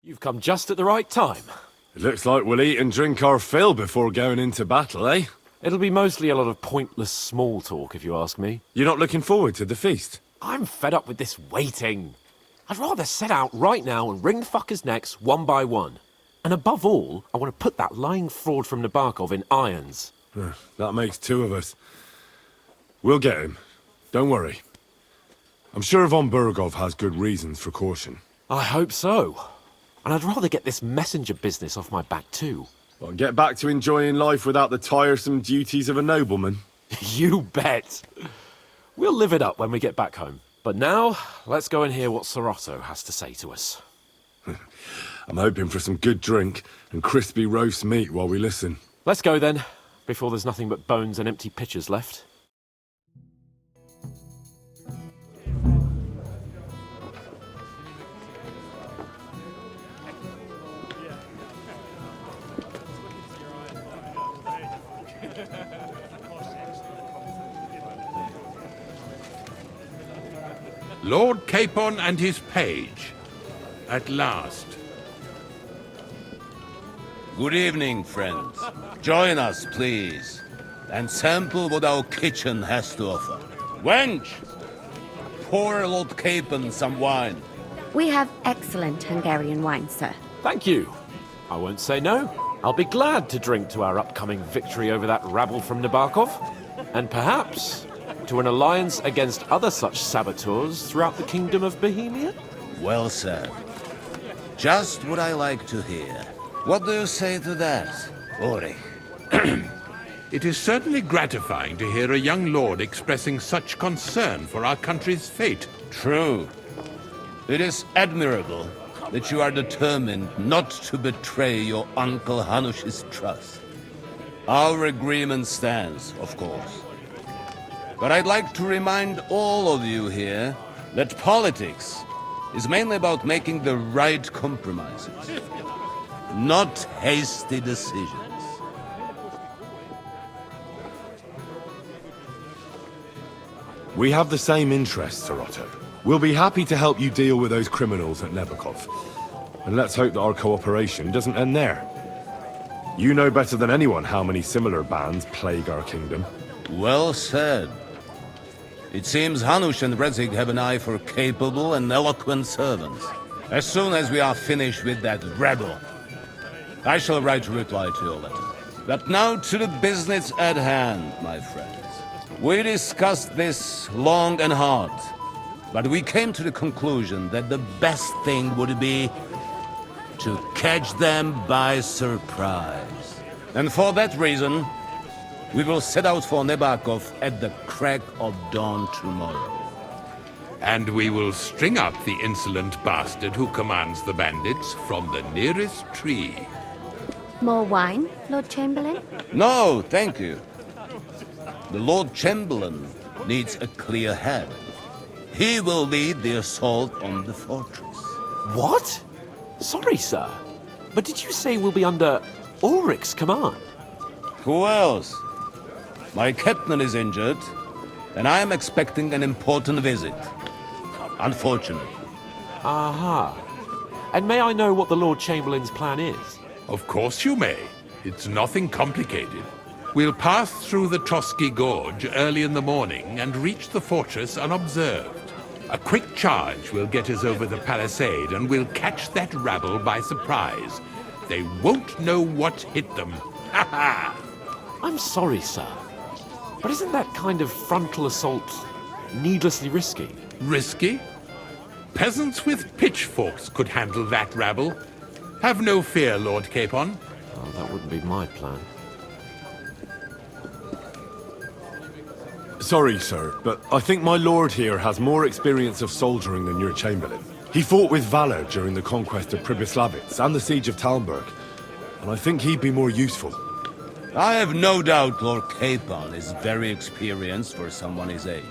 You've come just at the right time. It looks like we'll eat and drink our fill before going into battle, eh? It'll be mostly a lot of pointless small talk, if you ask me. You're not looking forward to the feast? I'm fed up with this waiting. I'd rather set out right now and wring the fuckers' necks one by one. And above all, I want to put that lying fraud from Nabokov in irons. That makes two of us. We'll get him. Don't worry. I'm sure Von Burgov has good reasons for caution. I hope so. And I'd rather get this messenger business off my back too. Well, get back to enjoying life without the tiresome duties of a nobleman. You bet. We'll live it up when we get back home. But now, let's go and hear what Sir Otto has to say to us. I'm hoping for some good drink and crispy roast meat while we listen. Let's go then, before there's nothing but bones and empty pitchers left. Lord Capon and his page. At last. Good evening, friends. Join us, please, and sample what our kitchen has to offer. Wench! Pour Lord Capon some wine. We have excellent Hungarian wine, sir. Thank you. I won't say no. I'll be glad to drink to our upcoming victory over that rabble from Nabokov. And perhaps to an alliance against other such saboteurs throughout the Kingdom of Bohemia? Well said. Just what I like to hear. What do you say to that, Ulrich? It is certainly gratifying to hear a young lord expressing such concern for our country's fate. True. It is admirable that you are determined not to betray your Uncle Hanush's trust. Our agreement stands, of course. But I'd like to remind all of you here that politics is mainly about making the right compromises, not hasty decisions. We have the same interests, Sir Otto. We'll be happy to help you deal with those criminals at Nabokov. And let's hope that our cooperation doesn't end there. You know better than anyone how many similar bands plague our kingdom. Well said. It seems Hanush and Rezig have an eye for capable and eloquent servants. As soon as we are finished with that rebel, I shall write a reply to your letter. But now to the business at hand, my friends. We discussed this long and hard, but we came to the conclusion that the best thing would be to catch them by surprise. And for that reason, we will set out for Nabokov at the crack of dawn tomorrow. And we will string up the insolent bastard who commands the bandits from the nearest tree. More wine, Lord Chamberlain? No, thank you. The Lord Chamberlain needs a clear head. He will lead the assault on the fortress. What? Sorry, sir. But did you say we'll be under Ulrich's command? Who else? My captain is injured, and I am expecting an important visit. Unfortunately. Aha. And may I know what the Lord Chamberlain's plan is? Of course you may. It's nothing complicated. We'll pass through the Trotsky Gorge early in the morning and reach the fortress unobserved. A quick charge will get us over the palisade and we'll catch that rabble by surprise. They won't know what hit them. Ha ha! I'm sorry, sir. But isn't that kind of frontal assault needlessly risky? Risky? Peasants with pitchforks could handle that rabble. Have no fear, Lord Capon. Oh, that wouldn't be my plan. Sorry, sir, but I think my lord here has more experience of soldiering than your Chamberlain. He fought with valor during the conquest of Pribyslavitz and the siege of Talmberg, and I think he'd be more useful. I have no doubt Lord Capon is very experienced for someone his age.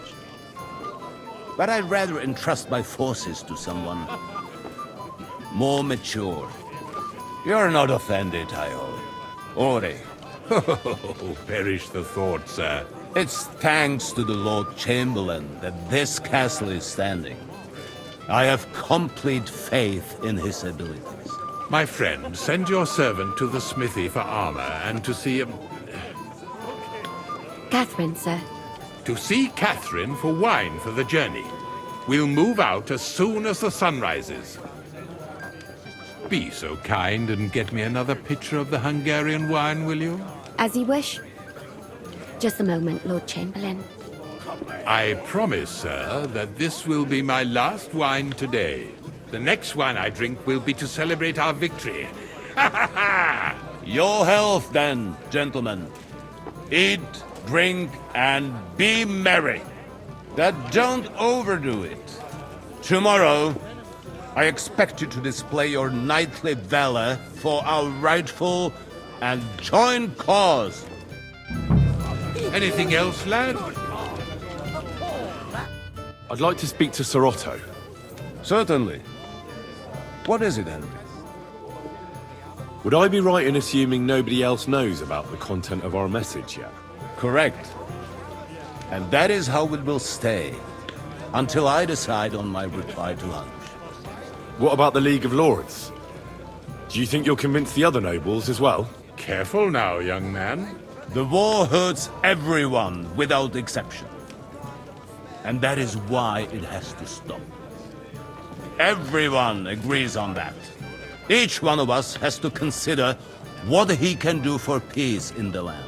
But I'd rather entrust my forces to someone more mature. You're not offended, I hope. Ori. Oh, perish the thought, sir. It's thanks to the Lord Chamberlain that this castle is standing. I have complete faith in his abilities. My friend, send your servant to the smithy for armor and to see Catherine, sir. to see Catherine for wine for the journey. We'll move out as soon as the sun rises. Be so kind and get me another pitcher of the Hungarian wine, will you? As you wish. Just a moment, Lord Chamberlain. I promise, sir, that this will be my last wine today. The next wine I drink will be to celebrate our victory. Your health, then, gentlemen. Eat, drink, and be merry. But don't overdo it. Tomorrow, I expect you to display your knightly valor for our rightful and joint cause. Anything else, lad? I'd like to speak to Sir Otto. Certainly. What is it, Henry? Would I be right in assuming nobody else knows about the content of our message yet? Correct. And that is how it will stay, until I decide on my reply to Hunt. What about the League of Lords? Do you think you'll convince the other nobles as well? Careful now, young man. The war hurts everyone, without exception. And that is why it has to stop. Everyone agrees on that. Each one of us has to consider what he can do for peace in the land.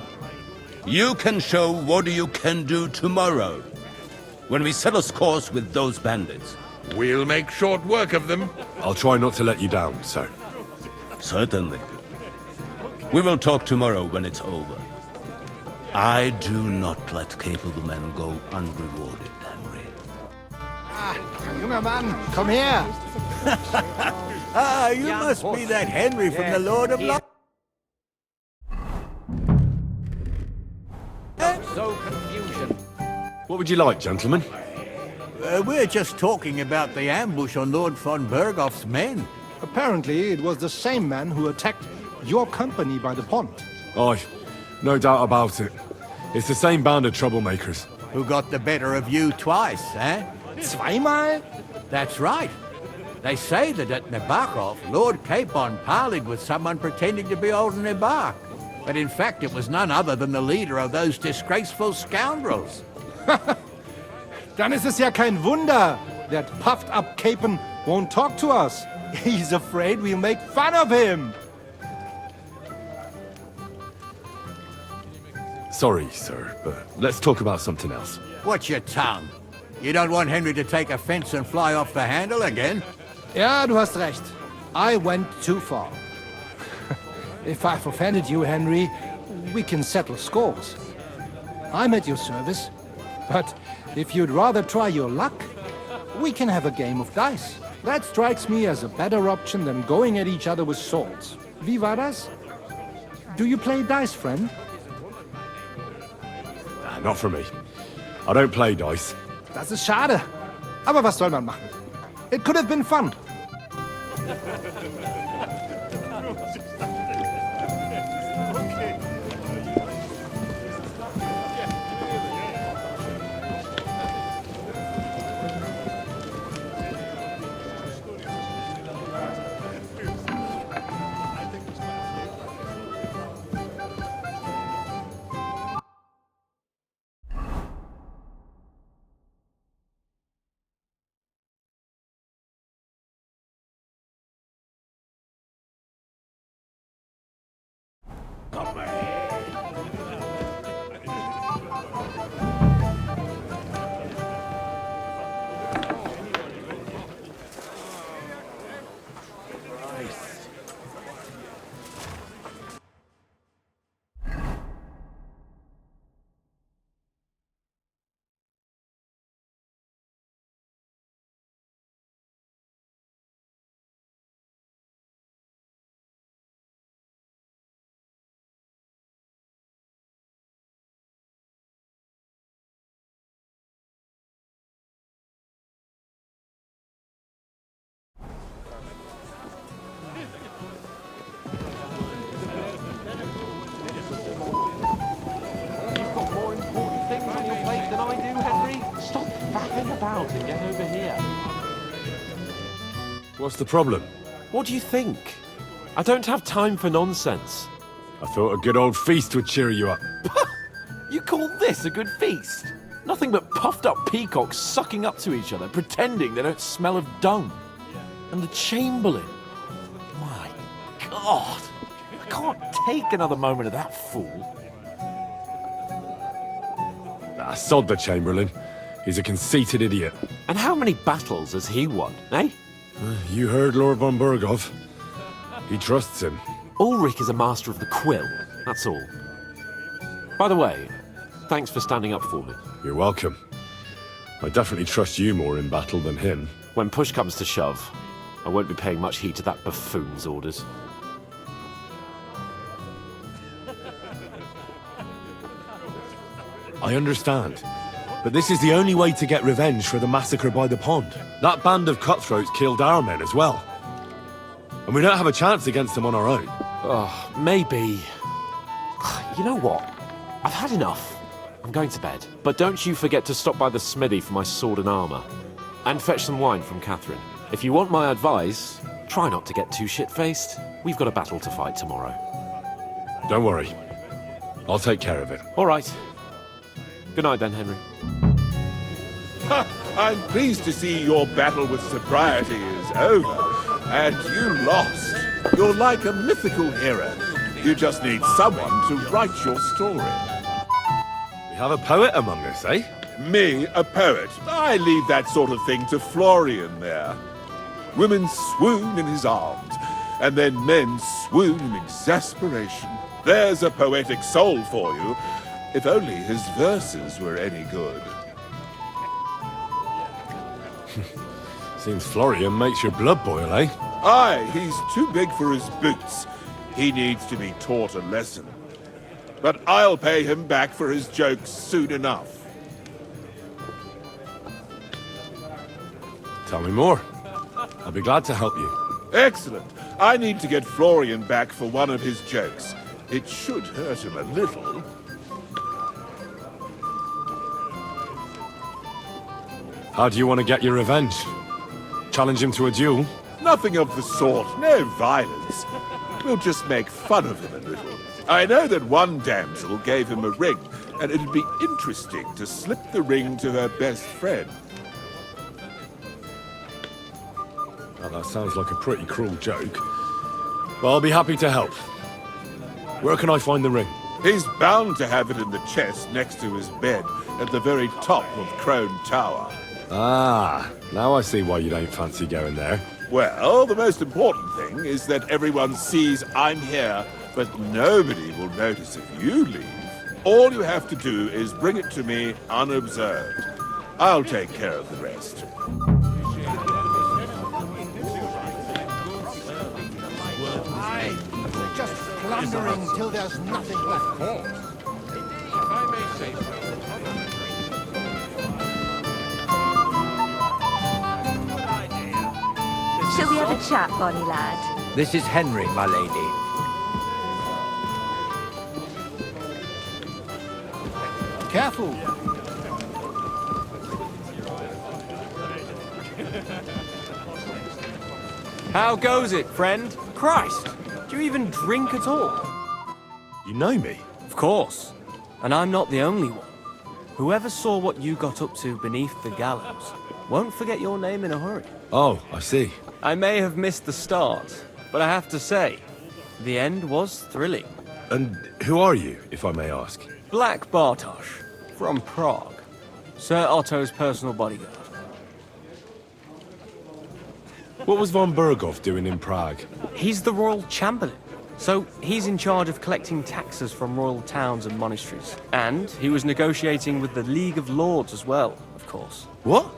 You can show what you can do tomorrow, when we settle scores with those bandits. We'll make short work of them. I'll try not to let you down, sir. Certainly. We will talk tomorrow when it's over. I do not let capable men go unrewarded, Henry. Junger Mann, komm her! You must be that Henry from the Lord of Love. So confusion. What would you like, gentlemen? We're just talking about the ambush on Lord von Bergoff's men. Apparently, it was the same man who attacked your company by the pond. Aye, no doubt about it. It's the same band of troublemakers. Who got the better of you twice, eh? Zweimal? That's right. They say that at Nabokov, Lord Capon parleyed with someone pretending to be old Nabark. But in fact, it was none other than the leader of those disgraceful scoundrels. Dann ist es ja kein Wunder that puffed up Capon won't talk to us. He's afraid we'll make fun of him. Sorry, sir, but let's talk about something else. Watch your tongue. You don't want Henry to take offense and fly off the handle again? Ja, du hast recht. I went too far. If I've offended you, Henry, we can settle scores. I'm at your service. But if you'd rather try your luck, we can have a game of dice. That strikes me as a better option than going at each other with swords. Wie war das? Do you play dice, friend? Nah, not for me. I don't play dice. Das ist schade. Aber was soll man machen? It could have been fun. What's the problem? What do you think? I don't have time for nonsense. I thought a good old feast would cheer you up. You call this a good feast? Nothing but puffed up peacocks sucking up to each other, pretending they don't smell of dung. And the Chamberlain. My God. I can't take another moment of that fool. Ah, sod the Chamberlain. He's a conceited idiot. And how many battles has he won, eh? You heard Lord von Berghoff. He trusts him. Ulrich is a master of the quill, that's all. By the way, thanks for standing up for me. You're welcome. I definitely trust you more in battle than him. When push comes to shove, I won't be paying much heed to that buffoon's orders. I understand. But this is the only way to get revenge for the massacre by the pond. That band of cutthroats killed our men as well. And we don't have a chance against them on our own. Oh, maybe. You know what? I've had enough. I'm going to bed. But don't you forget to stop by the smithy for my sword and armor. And fetch some wine from Catherine. If you want my advice, try not to get too shit-faced. We've got a battle to fight tomorrow. Don't worry. I'll take care of it. All right. Good night then, Henry. I'm pleased to see your battle with sobriety is over, and you lost. You're like a mythical hero. You just need someone to write your story. We have a poet among us, eh? Me, a poet. I leave that sort of thing to Florian there. Women swoon in his arms, and then men swoon in exasperation. There's a poetic soul for you, if only his verses were any good. Seems Florian makes your blood boil, eh? Aye, he's too big for his boots. He needs to be taught a lesson. But I'll pay him back for his jokes soon enough. Tell me more. I'll be glad to help you. Excellent. I need to get Florian back for one of his jokes. It should hurt him a little. How do you want to get your revenge? Challenge him to a duel? Nothing of the sort. No violence. We'll just make fun of him a little. I know that one damsel gave him a ring, and it'd be interesting to slip the ring to her best friend. Well, that sounds like a pretty cruel joke. But I'll be happy to help. Where can I find the ring? He's bound to have it in the chest next to his bed at the very top of Crone Tower. Ah, now I see why you don't fancy going there. Well, the most important thing is that everyone sees I'm here, but nobody will notice if you leave. All you have to do is bring it to me unobserved. I'll take care of the rest. Just plundering till there's nothing left. Shall we have a chat, bonny lad? This is Henry, my lady. Careful. How goes it, friend? Christ, do you even drink at all? You know me? Of course. And I'm not the only one. Whoever saw what you got up to beneath the gallows won't forget your name in a hurry. Oh, I see. I may have missed the start, but I have to say, the end was thrilling. And who are you, if I may ask? Black Bartosz, from Prague. Sir Otto's personal bodyguard. What was von Berghoff doing in Prague? He's the royal chamberlain, so he's in charge of collecting taxes from royal towns and monasteries. And he was negotiating with the League of Lords as well, of course. What?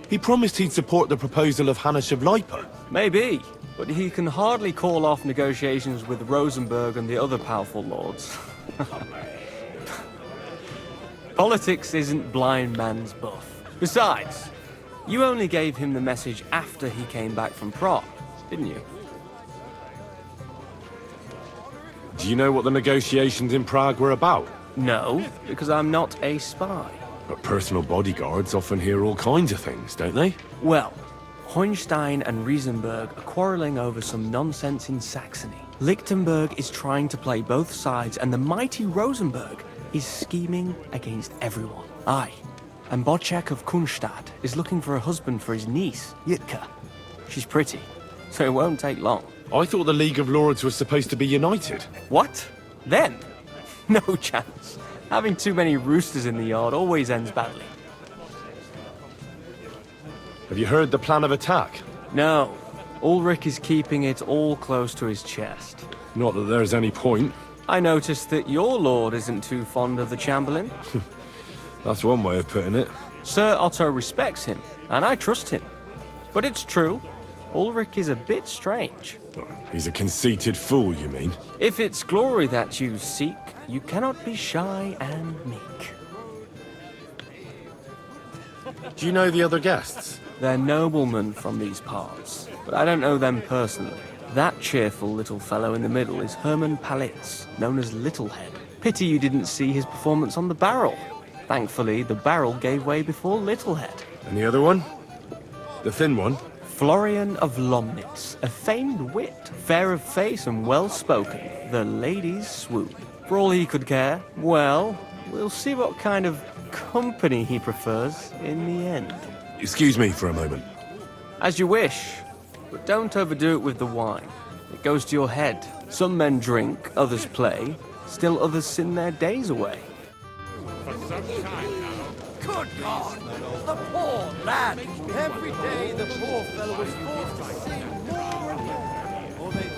He promised he'd support the proposal of Hannes of Lipa. Maybe, but he can hardly call off negotiations with Rosenberg and the other powerful lords. Politics isn't blind man's buff. Besides, you only gave him the message after he came back from Prague, didn't you? Do you know what the negotiations in Prague were about? No, because I'm not a spy. But personal bodyguards often hear all kinds of things, don't they? Well, Hohenstein and Riesenberg are quarreling over some nonsense in Saxony. Lichtenberg is trying to play both sides, and the mighty Rosenberg is scheming against everyone. Aye, and Bocek of Kunstadt is looking for a husband for his niece, Jitka. She's pretty, so it won't take long. I thought the League of Lords was supposed to be united. What? Then? No chance. Having too many roosters in the yard always ends badly. Have you heard the plan of attack? No. Ulrich is keeping it all close to his chest. Not that there's any point. I noticed that your lord isn't too fond of the Chamberlain. That's one way of putting it. Sir Otto respects him, and I trust him. But it's true, Ulrich is a bit strange. He's a conceited fool, you mean? If it's glory that you seek, you cannot be shy and meek. Do you know the other guests? They're noblemen from these parts, but I don't know them personally. That cheerful little fellow in the middle is Hermann Palitz, known as Littlehead. Pity you didn't see his performance on the barrel. Thankfully, the barrel gave way before Littlehead. And the other one? The thin one? Florian of Lomnitz, a famed wit, fair of face and well-spoken. The ladies swoon. For all he could care, well, we'll see what kind of company he prefers in the end. Excuse me for a moment. As you wish, but don't overdo it with the wine. It goes to your head. Some men drink, others play, still others sin their days away. Good God! The poor lad! Every day the poor fellow is forced to sing more and more. Or they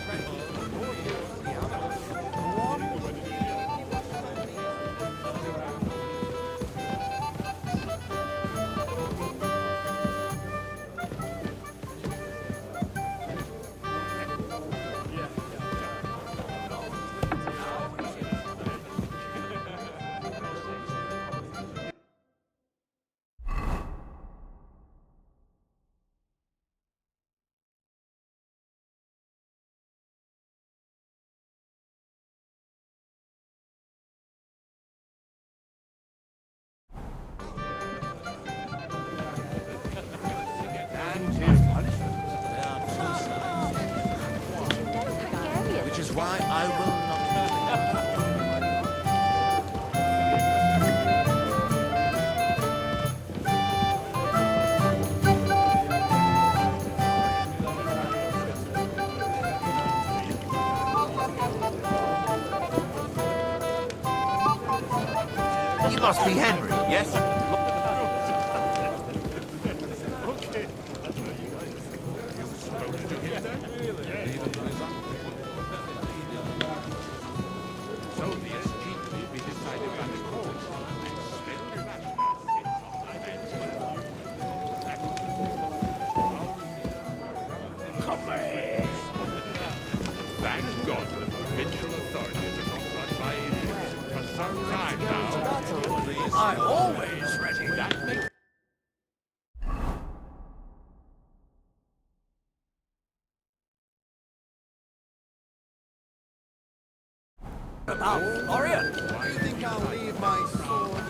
Which is why I will not. You must be Henry, yes? Thank God the provincial authorities have not run by English for some time now. I'm always ready. That makes About Florian. Do you think I'll leave my sword?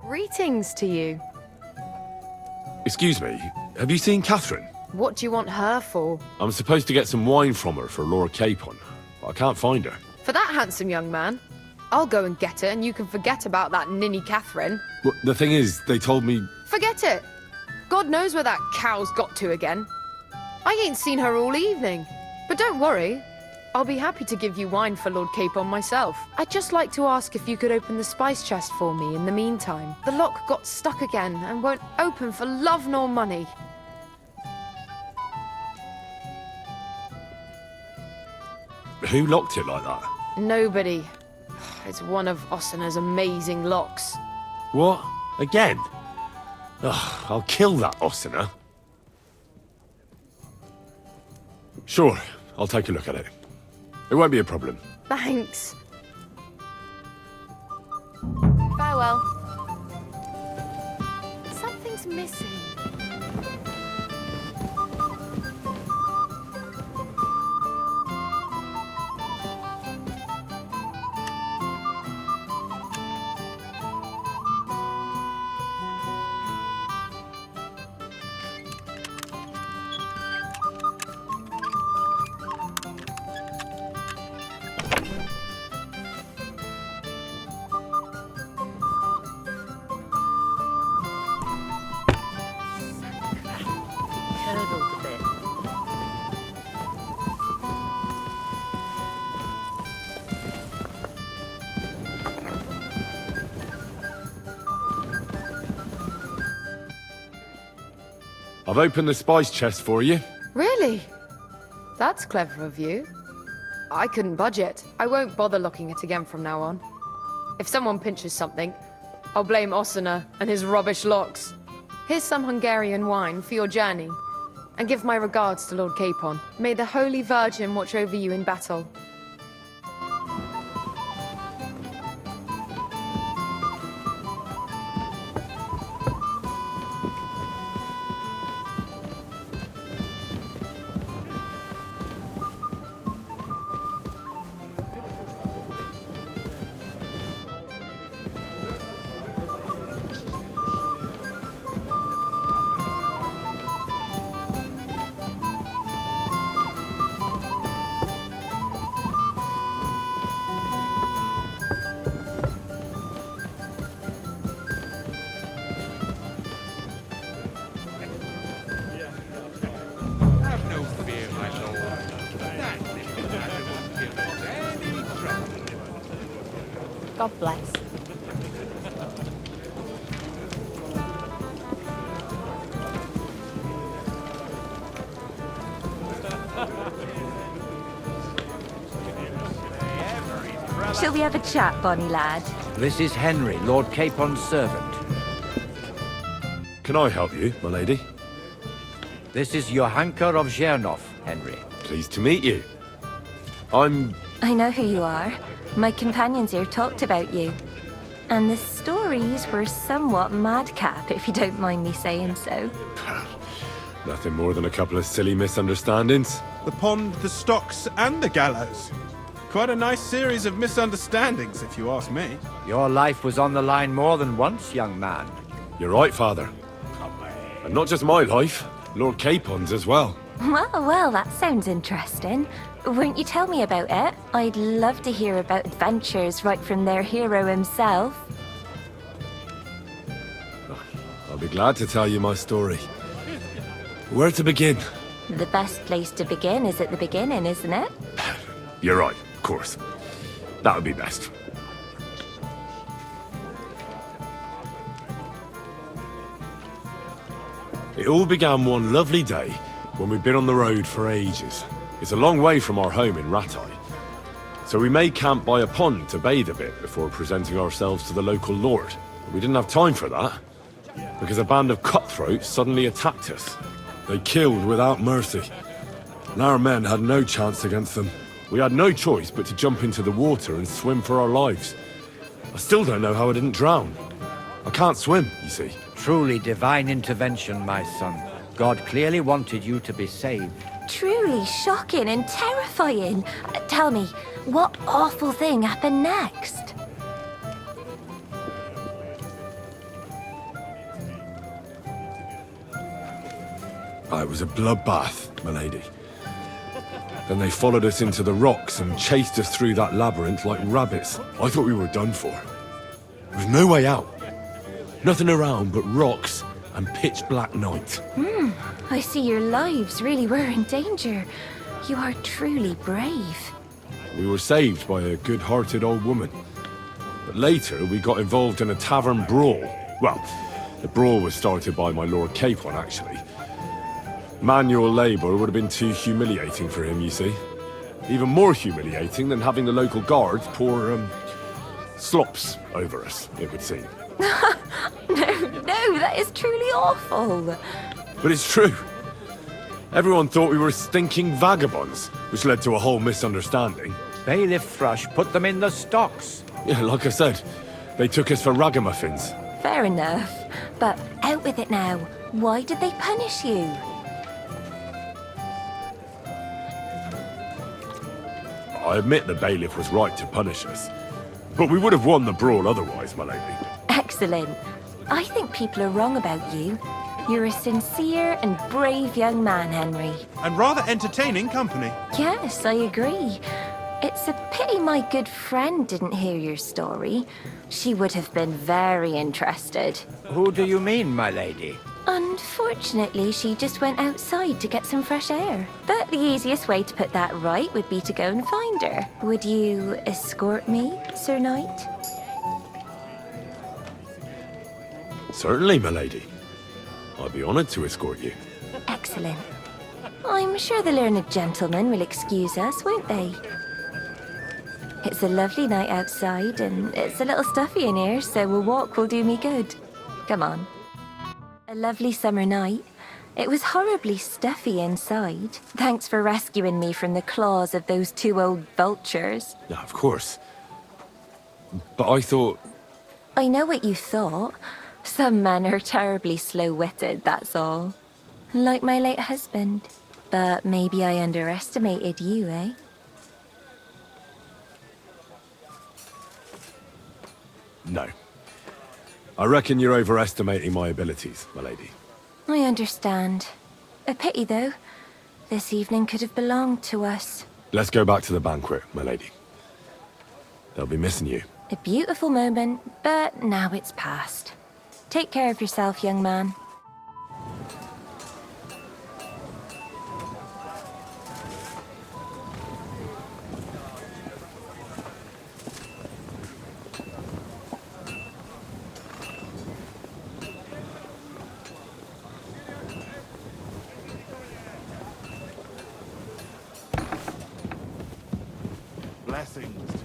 Greetings to you. Excuse me, have you seen Catherine? What do you want her for? I'm supposed to get some wine from her for Laura Capon, but I can't find her. For that handsome young man? I'll go and get it, and you can forget about that ninny Catherine. Well, the thing is, they told me... Forget it! God knows where that cow's got to again. I ain't seen her all evening. But don't worry, I'll be happy to give you wine for Lord Capon myself. I'd just like to ask if you could open the spice chest for me in the meantime. The lock got stuck again and won't open for love nor money. Who locked it like that? Nobody. It's one of Ossina's amazing locks. What? Again? Ugh, I'll kill that Ossina. Sure, I'll take a look at it. It won't be a problem. Thanks. Farewell. Something's missing. I've opened the spice chest for you. Really? That's clever of you. I couldn't budge it. I won't bother locking it again from now on. If someone pinches something, I'll blame Ossina and his rubbish locks. Here's some Hungarian wine for your journey. And give my regards to Lord Capon. May the Holy Virgin watch over you in battle. Have no fear, my lord. That little matter won't give us any trouble. God bless. Shall we have a chat, bonny lad? This is Henry, Lord Capon's servant. Can I help you, my lady? This is Johanka of Zhernov, Henry. Pleased to meet you. I'm... I know who you are. My companions here talked about you. And the stories were somewhat madcap, if you don't mind me saying so. nothing more than a couple of silly misunderstandings. The pond, the stocks, and the gallows. Quite a nice series of misunderstandings, if you ask me. Your life was on the line more than once, young man. You're right, Father. And not just my life, Lord Capon's as well. Well, that sounds interesting. Won't you tell me about it? I'd love to hear about adventures right from their hero himself. I'll be glad to tell you my story. Where to begin? The best place to begin is at the beginning, isn't it? You're right, of course. That would be best. It all began one lovely day when we'd been on the road for ages. It's a long way from our home in Ratai. So we made camp by a pond to bathe a bit before presenting ourselves to the local lord. But we didn't have time for that, because a band of cutthroats suddenly attacked us. They killed without mercy, and our men had no chance against them. We had no choice but to jump into the water and swim for our lives. I still don't know how I didn't drown. I can't swim, you see. Truly divine intervention, my son. God clearly wanted you to be saved. Truly shocking and terrifying. Tell me, what awful thing happened next? It was a bloodbath, my lady. Then they followed us into the rocks and chased us through that labyrinth like rabbits. I thought we were done for. There was no way out. Nothing around but rocks and pitch black night. I see your lives really were in danger. You are truly brave. We were saved by a good-hearted old woman. But later, we got involved in a tavern brawl. Well, the brawl was started by my Lord Capon, actually. Manual labor would have been too humiliating for him, you see. Even more humiliating than having the local guards pour, slops over us, it would seem. No, that is truly awful. But it's true. Everyone thought we were stinking vagabonds, which led to a whole misunderstanding. Bailiff Thrush put them in the stocks. Yeah, like I said, they took us for ragamuffins. Fair enough. But out with it now. Why did they punish you? I admit the bailiff was right to punish us. But we would have won the brawl otherwise, my lady. Excellent. I think people are wrong about you. You're a sincere and brave young man, Henry. And rather entertaining company. Yes, I agree. It's a pity my good friend didn't hear your story. She would have been very interested. Who do you mean, my lady? Unfortunately, she just went outside to get some fresh air. But the easiest way to put that right would be to go and find her. Would you escort me, Sir Knight? Certainly, my lady. I'd be honored to escort you. Excellent. I'm sure the learned gentlemen will excuse us, won't they? It's a lovely night outside, and it's a little stuffy in here, so a walk will do me good. Come on. A lovely summer night. It was horribly stuffy inside. Thanks for rescuing me from the claws of those two old vultures. Yeah, of course. But I thought... I know what you thought. Some men are terribly slow-witted, that's all. Like my late husband. But maybe I underestimated you, eh? No. I reckon you're overestimating my abilities, my lady. I understand. A pity, though. This evening could have belonged to us. Let's go back to the banquet, my lady. They'll be missing you. A beautiful moment, but now it's past. Take care of yourself, young man. Blessings to you.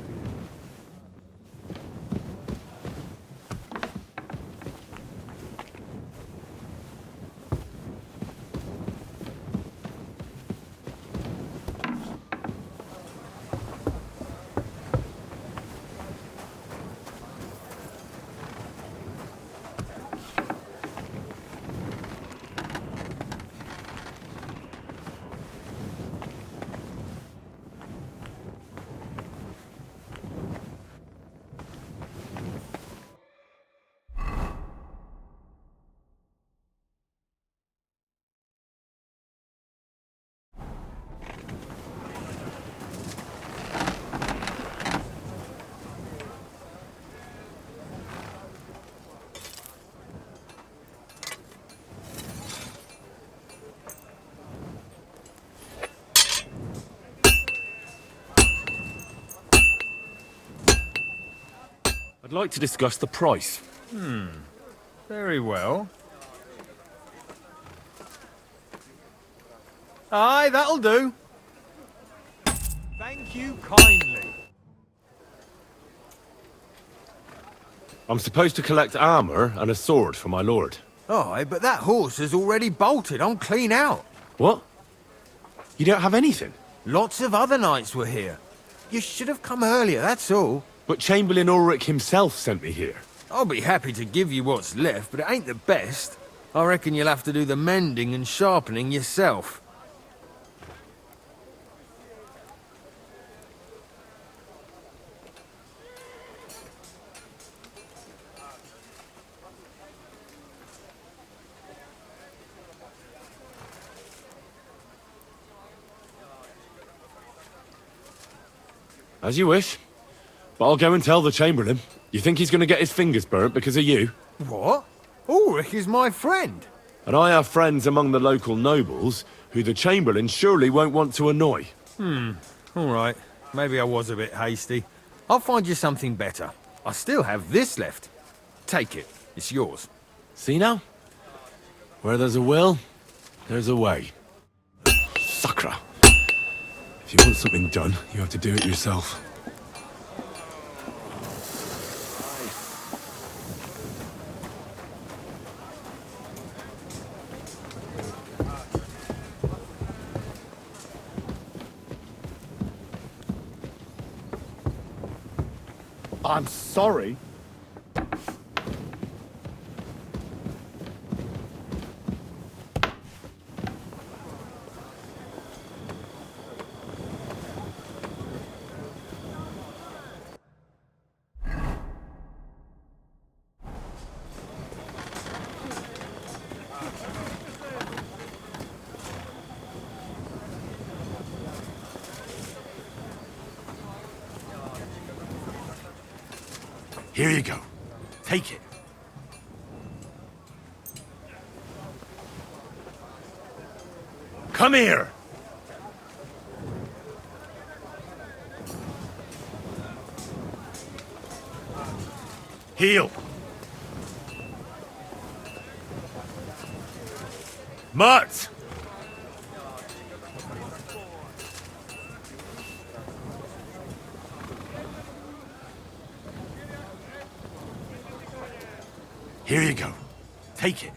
I'd like to discuss the price. Very well. Aye, that'll do. Thank you kindly. I'm supposed to collect armor and a sword for my lord. Aye, but that horse is already bolted. I'm clean out. What? You don't have anything? Lots of other knights were here. You should have come earlier, that's all. But Chamberlain Ulrich himself sent me here. I'll be happy to give you what's left, but it ain't the best. I reckon you'll have to do the mending and sharpening yourself. As you wish. But I'll go and tell the Chamberlain. You think he's going to get his fingers burnt because of you? What? Ulrich is my friend. And I have friends among the local nobles who the Chamberlain surely won't want to annoy. All right. Maybe I was a bit hasty. I'll find you something better. I still have this left. Take it. It's yours. See now? Where there's a will, there's a way. Sucker. If you want something done, you have to do it yourself. I'm sorry. Here you go. Take it. Come here! Heal! Mutt! Here you go. Take it.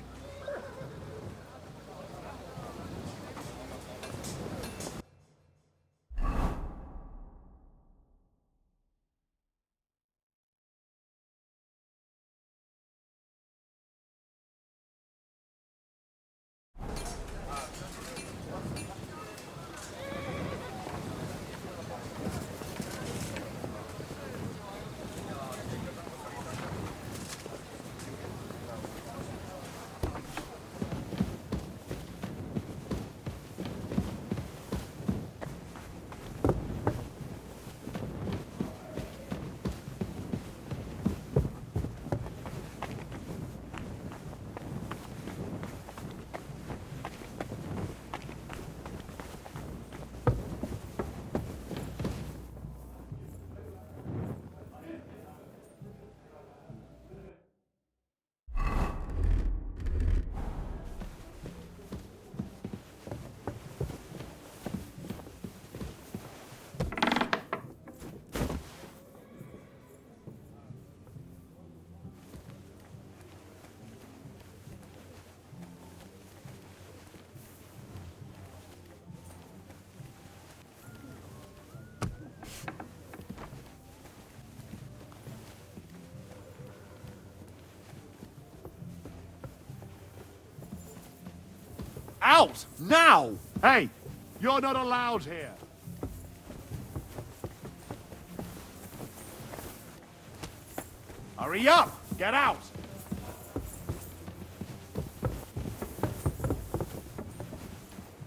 Out! Now! Hey, you're not allowed here. Hurry up! Get out!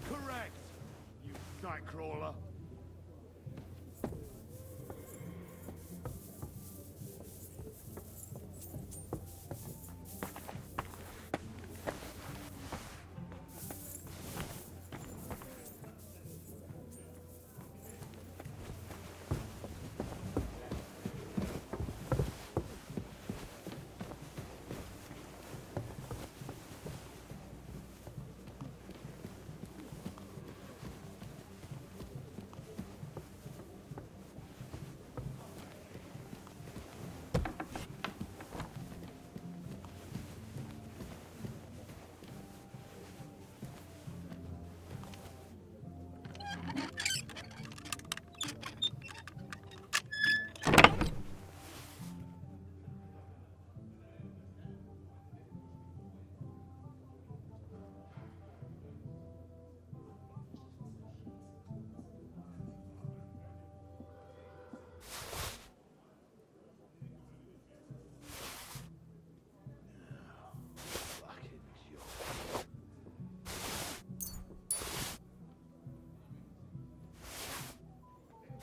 Correct, you nightcrawler.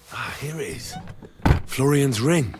Ah, here it is. Florian's ring.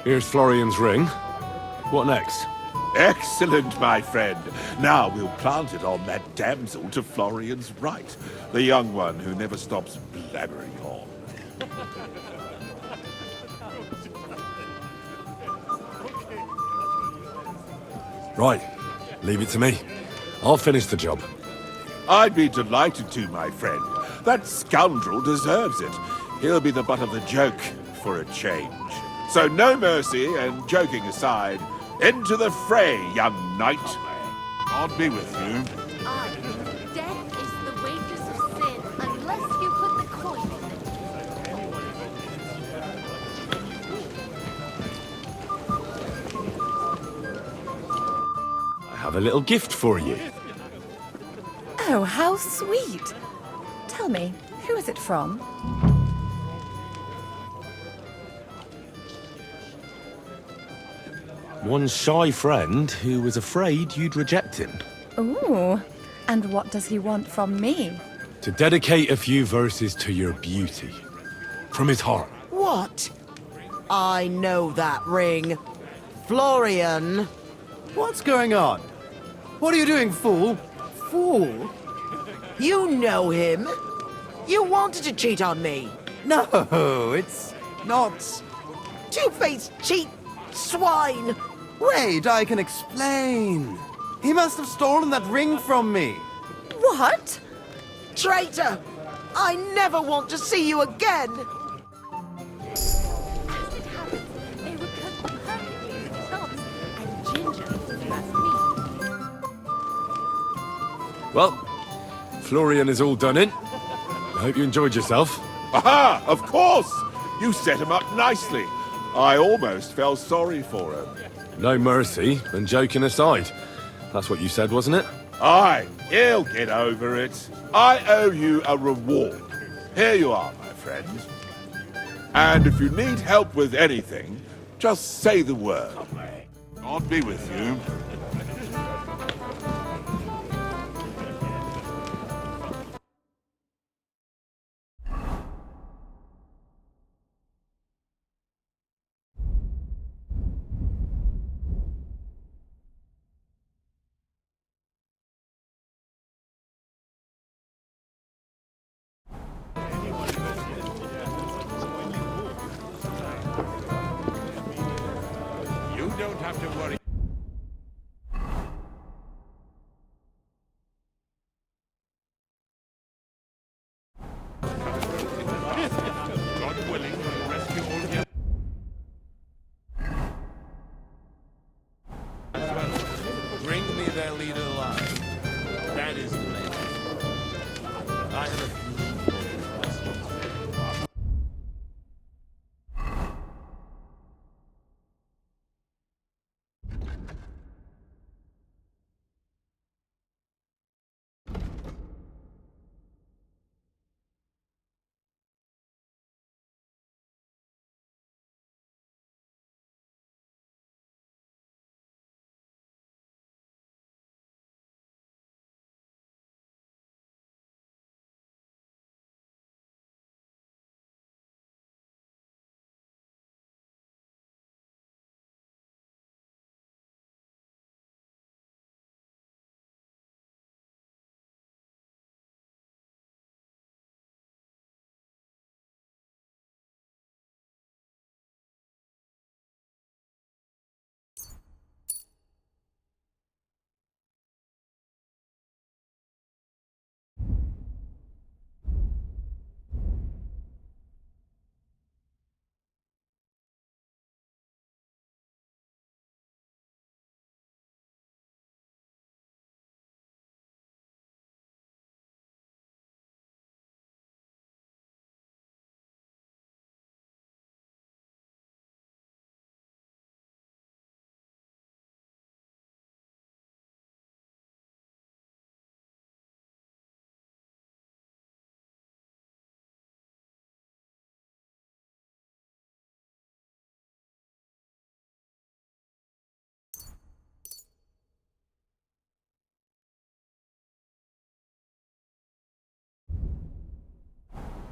Here's Florian's ring. What next? Excellent, my friend. Now we'll plant it on that damsel to Florian's right. The young one who never stops blabbering on. Right. Leave it to me. I'll finish the job. I'd be delighted to, my friend. That scoundrel deserves it. He'll be the butt of the joke for a change. So no mercy, and joking aside, into the fray, young knight. God be with you. Aye, death is the wages of sin, unless you put the coin in it. I have a little gift for you. Oh, how sweet. Tell me, who is it from? One shy friend who was afraid you'd reject him. Ooh, and what does he want from me? To dedicate a few verses to your beauty. From his heart. What? I know that ring. Florian. What's going on? What are you doing, fool? Fool? You know him. You wanted to cheat on me. No, it's not... Two-faced cheat swine! Wait, I can explain. He must have stolen that ring from me. What? Traitor! I never want to see you again! Well, Florian is all done in. I hope you enjoyed yourself. Aha! Of course! You set him up nicely. I almost felt sorry for him. No mercy, and joking aside. That's what you said, wasn't it? Aye, he'll get over it. I owe you a reward. Here you are, my friend. And if you need help with anything, just say the word. God be with you.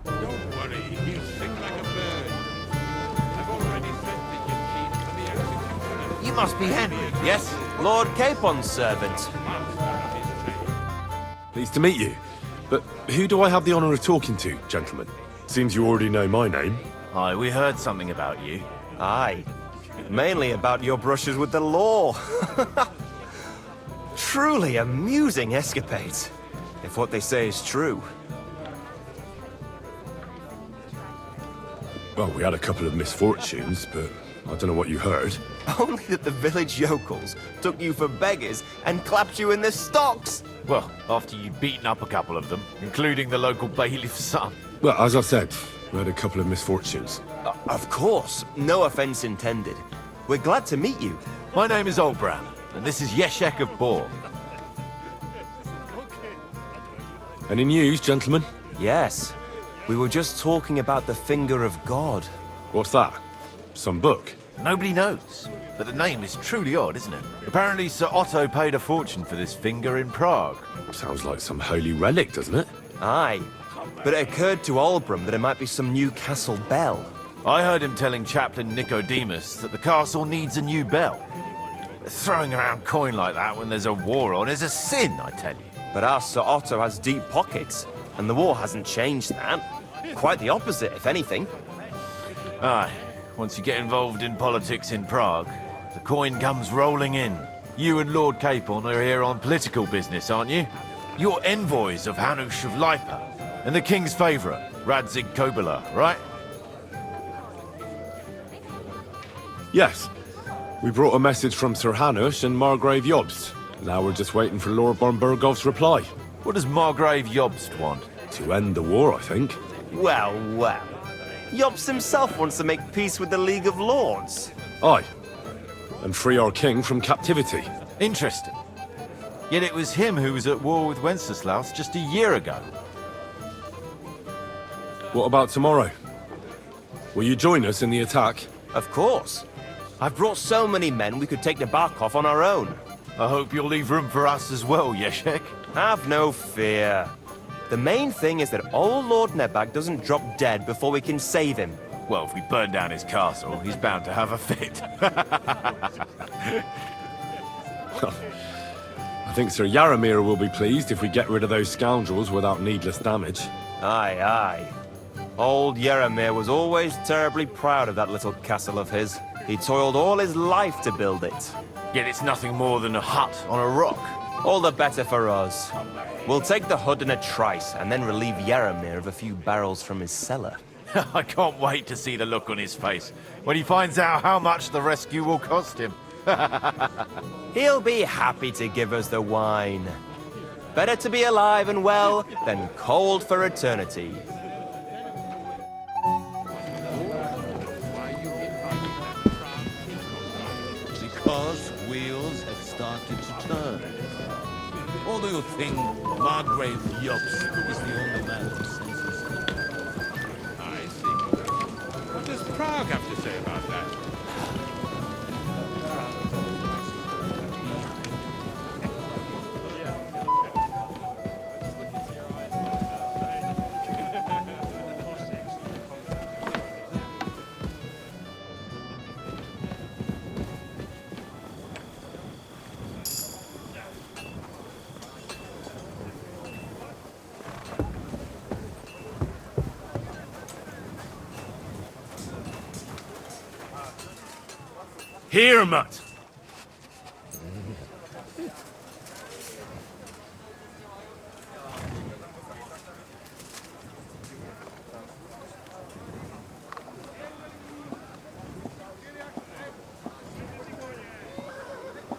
Don't worry, he'll sing like a bird. I've already sent the Yachin for the executioner. You must be Henry, yes? Lord Capon's servant. Pleased to meet you. But who do I have the honor of talking to, gentlemen? Seems you already know my name. Aye, we heard something about you. Aye. Mainly about your brushes with the law. Truly amusing escapades, if what they say is true. Well, we had a couple of misfortunes, but I don't know what you heard. Only that the village yokels took you for beggars and clapped you in the stocks. Well, after you'd beaten up a couple of them, including the local bailiff's son. Well, as I said, we had a couple of misfortunes. Of course, no offense intended. We're glad to meet you. My name is Olbram, and this is Yeshek of Bor. Any news, gentlemen? Yes. We were just talking about the Finger of God. What's that? Some book? Nobody knows, but the name is truly odd, isn't it? Apparently Sir Otto paid a fortune for this finger in Prague. Sounds like some holy relic, doesn't it? Aye. But it occurred to Olbram that it might be some new castle bell. I heard him telling Chaplain Nicodemus that the castle needs a new bell. Throwing around coin like that when there's a war on is a sin, I tell you. But our Sir Otto has deep pockets, and the war hasn't changed that. Quite the opposite, if anything. Aye. Once you get involved in politics in Prague, the coin comes rolling in. You and Lord Capon are here on political business, aren't you? You're envoys of Hanush of Lipa, and the king's favourite, Radzig Kobyla, right? Yes. We brought a message from Sir Hanush and Margrave Jobst. Now we're just waiting for Lord Bornbergov's reply. What does Margrave Jobst want? To end the war, I think. Well, well. Jobst himself wants to make peace with the League of Lords. Aye. And free our king from captivity. Interesting. Yet it was him who was at war with Wenceslaus just a year ago. What about tomorrow? Will you join us in the attack? Of course. I've brought so many men we could take the Barkov on our own. I hope you'll leave room for us as well, Yeshek. Have no fear. The main thing is that old Lord Nebak doesn't drop dead before we can save him. Well, if we burn down his castle, he's bound to have a fit. I think Sir Yaramir will be pleased if we get rid of those scoundrels without needless damage. Aye, aye. Old Yaramir was always terribly proud of that little castle of his. He toiled all his life to build it. Yet it's nothing more than a hut on a rock. All the better for us. We'll take the hut in a trice, and then relieve Yaramir of a few barrels from his cellar. I can't wait to see the look on his face when he finds out how much the rescue will cost him. He'll be happy to give us the wine. Better to be alive and well than cold for eternity. Because wheels have started to turn. Or do you think Margrave Yops is the only man who senses it? I see. What does Prague have to say about that? Here, Mutt!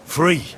Free!